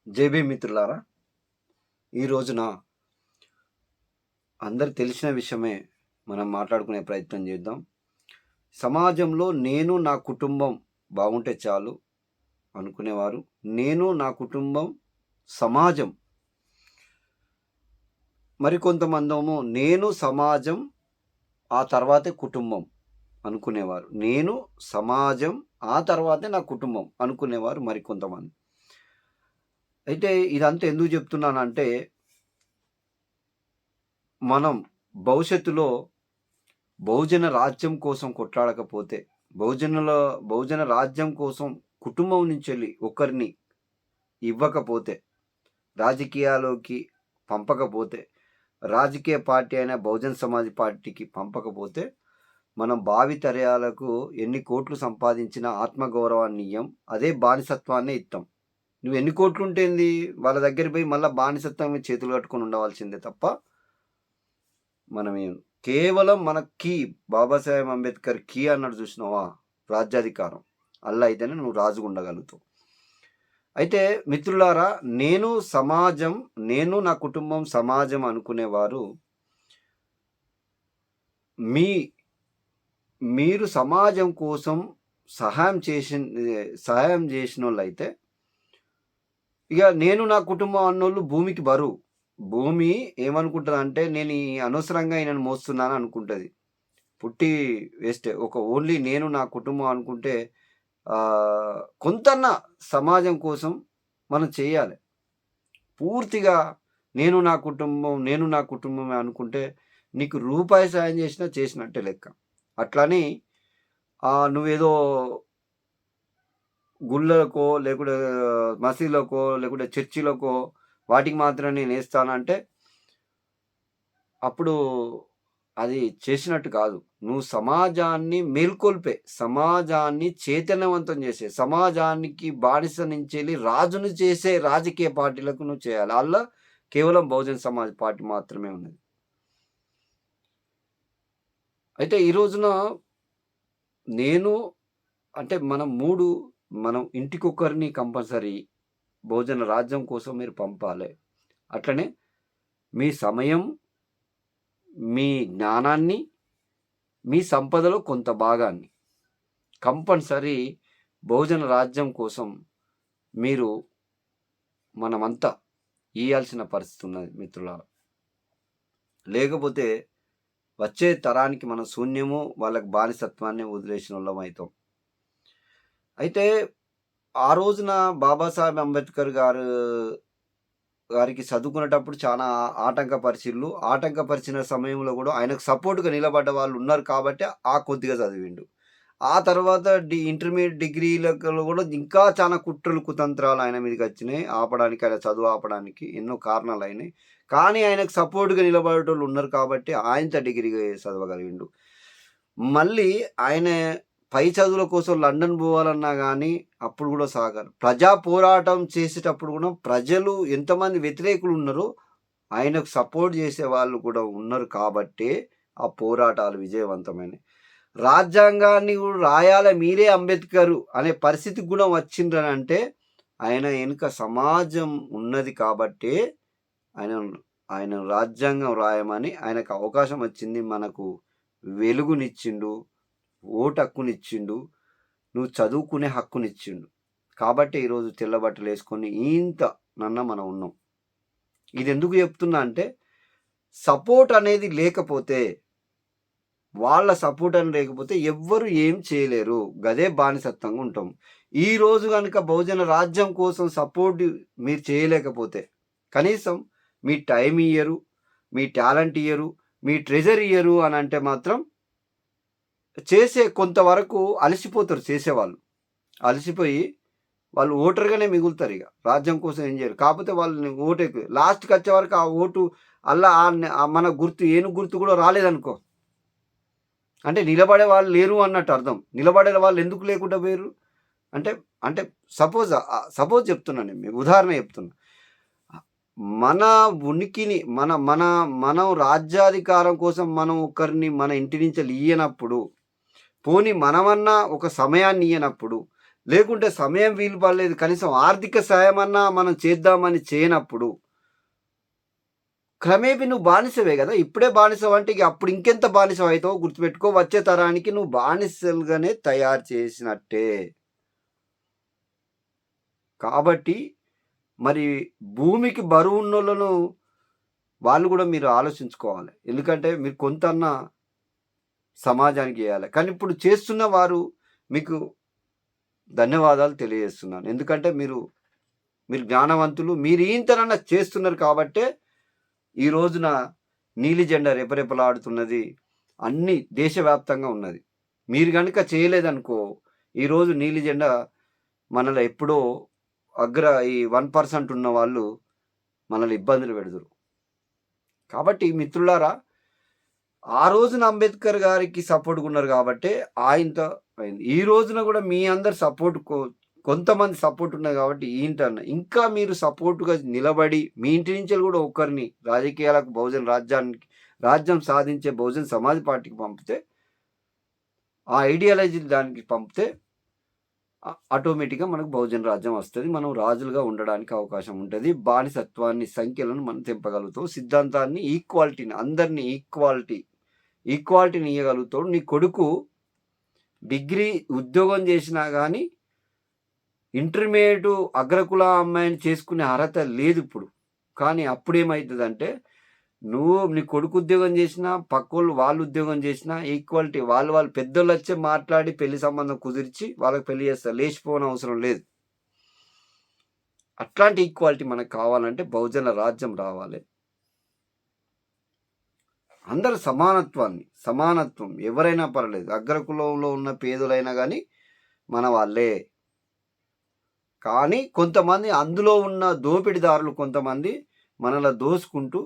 JB మిత్రులారా, ఈ రోజున అందరికి తెలిసిన విషయమే మనం మాట్లాడుకునే ప్రయత్నం చేద్దాం. సమాజంలో నేను నా కుటుంబం బాగుంటే చాలు అనుకునేవారు, నేను నా కుటుంబం సమాజం, మరికొంతమందేమో నేను సమాజం ఆ తర్వాతే కుటుంబం అనుకునేవారు. నేను సమాజం ఆ తర్వాతే నా కుటుంబం అనుకునేవారు మరికొంతమంది. అయితే ఇదంతా ఎందుకు చెప్తున్నానంటే, మనం భవిష్యత్తులో బహుజన రాజ్యం కోసం కొట్లాడకపోతే, బహుజన రాజ్యం కోసం కుటుంబం నుంచెళ్ళి ఒకరిని ఇవ్వకపోతే, రాజకీయాల్లోకి పంపకపోతే, రాజకీయ పార్టీ అయిన బహుజన్ సమాజ్ పార్టీకి పంపకపోతే, మనం భావితరాలకు ఎన్ని కోట్లు సంపాదించినా ఆత్మగౌరవాన్ని ఇయ్యం. అదే బానిసత్వాన్నే ఇత్తాం. నువ్వు ఎన్ని కోట్లుంటేంది, వాళ్ళ దగ్గర పోయి మళ్ళా బానిసత్వం మీద చేతులు కట్టుకొని ఉండవలసిందే తప్ప, మనమేం కేవలం మన బాబాసాహెబ్ అంబేద్కర్ అన్నాడు చూసినావా, రాజ్యాధికారం. అల్లా అయితేనే నువ్వు రాజుగా ఉండగలుగుతావు. అయితే మిత్రులారా, నేను సమాజం, నేను నా కుటుంబం సమాజం అనుకునేవారు, మీరు సమాజం కోసం సహాయం చేసిన వాళ్ళు అయితే, ఇక నేను నా కుటుంబం అన్నోళ్ళు భూమికి బరువు. భూమి ఏమనుకుంటుంది అంటే, నేను ఈ అనవసరంగా ఈయనను మోస్తున్నాను అనుకుంటుంది. పుట్టి వేస్ట్. ఓన్లీ నేను నా కుటుంబం అనుకుంటే కొంతన్నా సమాజం కోసం మనం చేయాలి. పూర్తిగా నేను నా కుటుంబమే అనుకుంటే నీకు రూపాయి సాయం చేసినట్టే లెక్క. అట్లని నువ్వేదో గుళ్ళకో లేకుంటే మసీదులకో లేకుంటే చర్చిలకో వాటికి మాత్రం నేను వేస్తానంటే అప్పుడు అది చేసినట్టు కాదు. నువ్వు సమాజాన్ని మేల్కొల్పే, సమాజాన్ని చైతన్యవంతం చేసే, సమాజానికి బానిస నుంచి వెళ్ళి రాజును చేసే రాజకీయ పార్టీలకు నువ్వు చేయాలి. అలా కేవలం బహుజన్ సమాజ్ పార్టీ మాత్రమే ఉన్నది. అయితే ఈ రోజున నేను అంటే మనం ఇంటికొకరిని కంపల్సరీ బహుజన రాజ్యం కోసం మీరు పంపాలి. అట్లనే మీ సమయం, మీ జ్ఞానాన్ని, మీ సంపదలో కొంత భాగాన్ని కంపల్సరీ బహుజన రాజ్యం కోసం మీరు మనమంతా ఇయ్యాల్సిన పరిస్థితి ఉన్నది మిత్రులారా. లేకపోతే వచ్చే తరానికి మనం శూన్యము, వాళ్ళకి బానిసత్వాన్ని వదిలేసిన వాళ్ళం అవుతాం. అయితే ఆ రోజున బాబాసాహెబ్ అంబేద్కర్ గారికి చదువుకునేటప్పుడు చాలా ఆటంకపరిచిన సమయంలో కూడా ఆయనకు సపోర్ట్గా నిలబడ్డ వాళ్ళు ఉన్నారు కాబట్టి కొద్దిగా చదివిండు. ఆ తర్వాత ఇంటర్మీడియట్ డిగ్రీలలో కూడా ఇంకా చాలా కుట్రలు కుతంత్రాలు ఆయన మీదకి వచ్చినాయి. ఆయన చదువు ఆపడానికి ఎన్నో కారణాలు అయినాయి. కానీ ఆయనకు సపోర్ట్గా నిలబడేటోళ్ళు ఉన్నారు కాబట్టి ఆయనతో డిగ్రీ చదవగలిగిండు. మళ్ళీ ఆయన పై చదువుల కోసం లండన్ పోవాలన్నా కానీ అప్పుడు కూడా సాగారు. ప్రజా పోరాటం చేసేటప్పుడు కూడా ప్రజలు ఎంతమంది వ్యతిరేకులు ఉన్నారో ఆయనకు సపోర్ట్ చేసే వాళ్ళు కూడా ఉన్నారు కాబట్టి ఆ పోరాటాలు విజయవంతమైనవి. రాజ్యాంగాన్ని కూడా రాయాల మీరే అంబేద్కర్ అనే పరిస్థితి కూడా వచ్చిందనంటే ఆయన వెనుక సమాజం ఉన్నది కాబట్టి ఆయన రాజ్యాంగం రాయమని ఆయనకు అవకాశం వచ్చింది. మనకు వెలుగునిచ్చిండు, ఓటు హక్కునిచ్చిండు, నువ్వు చదువుకునే హక్కునిచ్చిండు. కాబట్టి ఈరోజు తెల్లబట్టలు వేసుకొని మనం ఉన్నాం. ఇది ఎందుకు చెప్తున్నా అంటే, సపోర్ట్ అనేది లేకపోతే, వాళ్ళ సపోర్ట్ అని లేకపోతే ఎవ్వరు ఏం చేయలేరు. గదే బానిసత్వంగా ఉంటాం. ఈరోజు కనుక బహుజన రాజ్యం కోసం సపోర్ట్ మీరు చేయలేకపోతే, కనీసం మీ టైం ఇయ్యరు, మీ టాలెంట్ ఇయ్యరు, మీ ట్రెజర్ ఇయ్యరు అని అంటే మాత్రం కొంతవరకు అలసిపోతారు. చేసేవాళ్ళు అలసిపోయి వాళ్ళు ఓటర్గానే మిగులుతారు. ఇక రాజ్యం కోసం ఏం చేయరు. కాకపోతే వాళ్ళని ఓటు లాస్ట్కి వచ్చే వరకు ఆ ఓటు అలా మన గుర్తు కూడా రాలేదనుకో, అంటే నిలబడే వాళ్ళు లేరు అన్నట్టు అర్థం. నిలబడే వాళ్ళు ఎందుకు లేకుండా పోయారు అంటే సపోజ్ చెప్తున్నాను, నేను మీకు ఉదాహరణ చెప్తున్నా. మన ఉనికిని మనం రాజ్యాధికారం కోసం మనం ఒకరిని మన ఇంటి నుంచి ఇయ్యనప్పుడు, పోని మనమన్నా ఒక సమయాన్ని ఇయ్యనప్పుడు, లేకుంటే సమయం వీలు పడలేదు, కనీసం ఆర్థిక సాయమన్నా మనం చేద్దామని చేయనప్పుడు క్రమేపీ నువ్వు బానిసవే గదా! ఇప్పుడే బానిసవంటే ఇగ అప్పుడు ఇంకెంత బానిసవయితావో గుర్తుపెట్టుకో. వచ్చే తరానికి నువ్వు బానిసలుగానే తయారు చేసినట్టే. కాబట్టి మరి భూమికి బరువున్నోళ్ళను వాళ్ళు గూడా మీరు ఆలోచించుకోవాలి. ఎందుకంటే మీరు కొంతన్నా సమాజానికి జేయాలి. కానీ ఇప్పుడు చేస్తున్న వారు మీకు ధన్యవాదాలు తెలియజేస్తున్నాను. ఎందుకంటే మీరు జ్ఞానవంతులు. మీరు ఇంతనన్నా చేస్తున్నారు కాబట్టే ఈ రోజున నీలి జెండా రెపరెపలాడుతున్నది. అన్ని దేశవ్యాప్తంగా ఉన్నది. మీరు గనుక చేయలేదనుకో, ఈరోజు నీలి జెండా మనలో ఎప్పుడో ఈ 1% ఉన్న వాళ్ళు మనల్ని ఇబ్బందులు పెడుదురు. కాబట్టి మిత్రులారా, ఆ రోజున అంబేద్కర్ గారికి సపోర్ట్‌గా ఉన్నారు కాబట్టే ఆయనతో అయింది. ఈ రోజున గూడా మీ అందరి సపోర్ట్ కొంతమంది సపోర్ట్ ఉన్నది కాబట్టి ఏంటన్న ఇంకా మీరు సపోర్ట్‌గా నిలబడి మీ ఇంటి నుంచి గూడా ఒకరిని రాజకీయాలకు రాజ్యం సాధించే బహుజన్ సమాజ్ పార్టీకి పంపితే, ఆ ఐడియాలజీ దానికి పంపితే ఆటోమేటిక్‌గా మనకు బహుజన రాజ్యం వస్తది. మనం రాజులుగా ఉండడానికి అవకాశం ఉంటది. బానిసత్వాన్ని సంఖ్యలను మనం తెంపగలుగుతాం. సిద్ధాంతాన్ని ఈక్వాలిటీని అందరిని ఈక్వాలిటీని ఇయ్యగలుగుతాడు. నీ కొడుకు డిగ్రీ ఉద్యోగం చేసినా గానీ ఇంటర్మీడియేట్ అగ్రకుల అమ్మాయిని చేసుకునే అర్హత లేదిప్పుడు. కానీ అప్పుడేమైతదంటే, నీ కొడుకు ఉద్యోగం చేసినా, పక్కోళ్ళు వాళ్ళు ఉద్యోగం చేసినా ఈక్వాలిటీ వాళ్ళు పెద్దోళ్ళొచ్చే మాట్లాడి పెళ్లి సంబంధం కుదిర్చి వాళ్ళకి పెళ్లి చేస్తారు. లేచిపోనవసరం లేదు. అట్లాంటి ఈక్వాలిటీ మనకు కావాలంటే బహుజన రాజ్యం రావాలి. అందరూ సమానత్వం ఎవరైనా పర్లేదు. అగ్రకులంలో ఉన్న పేదలైనా గానీ మన వాళ్ళే. కానీ కొంతమంది అందులో ఉన్న దోపిడిదారులు కొంతమంది మనలా దోసుకుంటూ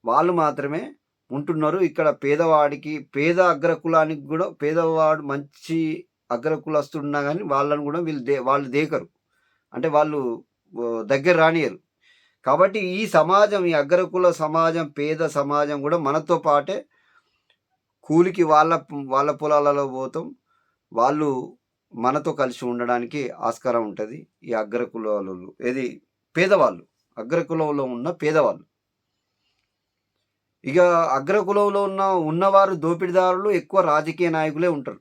వాళ్ళు మాత్రమే ఉంటున్నారు. ఇక్కడ పేద అగ్రకులానికి గూడా పేదవాడు మంచి అగ్రకులస్తుడున్నా గానీ వాళ్ళని గూడా వాళ్ళు దేకరు. అంటే వాళ్ళు దగ్గర రానియరు. కాబట్టి ఈ సమాజం, ఈ అగ్రకుల సమాజం, పేద సమాజం గూడా మనతో పాటే కూలికి వాళ్ళ పొలాలలో పోతాం. వాళ్ళు మనతో కలిసి ఉండడానికి ఆస్కారం ఉంటది. ఈ అగ్రకులాలోళ్ళు పేదవాళ్ళు. అగ్రకులంలో ఉన్న పేదవాళ్ళు. ఇక అగ్రకులంలో ఉన్నవారు దోపిడిదారులు ఎక్కువ రాజకీయ నాయకులే ఉంటారు.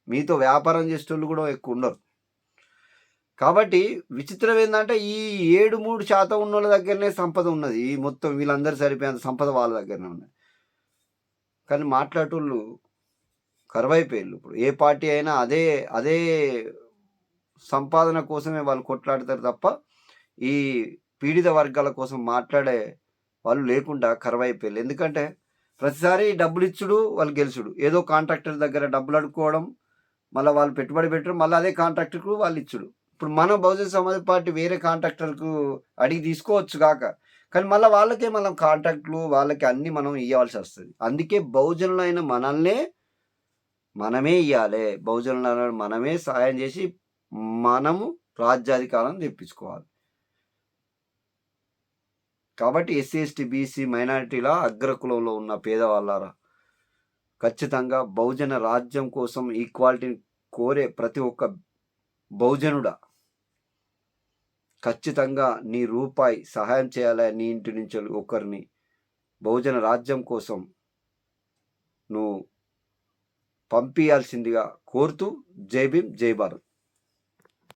మీతో వ్యాపారం చేసేటోళ్ళు కూడా ఎక్కువ ఉండరు. కాబట్టి విచిత్రం ఏందంటే ఈ 3% ఉన్నోళ్ళ దగ్గరనే సంపద ఉన్నది. ఈ మొత్తం వీళ్ళందరూ సరిపోయేంత సంపద వాళ్ళ దగ్గరనే ఉన్నది. కానీ మాట్లాడేటోళ్ళు కరువైపోయిళ్ళు. ఇప్పుడు ఏ పార్టీ అయినా అదే సంపాదన కోసమే వాళ్ళు కొట్లాడతారు తప్ప, ఈ పీడిత వర్గాల కోసం మాట్లాడే వాళ్ళు లేకుండా కరువైపోయిళ్ళు. ఎందుకంటే ప్రతిసారి డబ్బులిచ్చుడు, వాళ్ళు గెలుచుడు. ఏదో కాంట్రాక్టర్ దగ్గర డబ్బులు అడుక్కోవడం, మళ్ళా వాళ్ళు పెట్టుబడి పెట్టడం, మళ్ళీ అదే కాంట్రాక్టర్‌కు వాళ్ళు ఇచ్చుడు. ఇప్పుడు మన బహుజన సమాజ్ పార్టీ వేరే కాంట్రాక్టర్‌కు అడిగి తీసుకోవచ్చు గాక. కానీ మళ్ళా వాళ్ళకే మనం కాంట్రాక్ట్‌లు వాళ్ళకి అన్నీ మనం ఇయ్యాల్సి వస్తది. అందుకే బహుజనులైన మనమే ఇయ్యాలే. బహుజనులను మనమే సహాయం చేసి మనము రాజ్యాధికారం తెప్పించుకోవాలి. కాబట్టి ఎస్సీ, ఎస్టీ, బీసీ, మైనారిటీల అగ్రకులంలో ఉన్న పేదవాళ్ళారా, ఖచ్చితంగా బహుజన రాజ్యం కోసం ఈక్వాలిటీని కోరే ప్రతి ఒక్క బహుజనుడా ఖచ్చితంగా నీ రూపాయి సహాయం చేయాలి. నీ ఇంటి నుంచి ఒకరిని బహుజన రాజ్యం కోసం నువ్వు పంపియాల్సిందిగా కోరుతూ జై భీమ్, జై భారత్.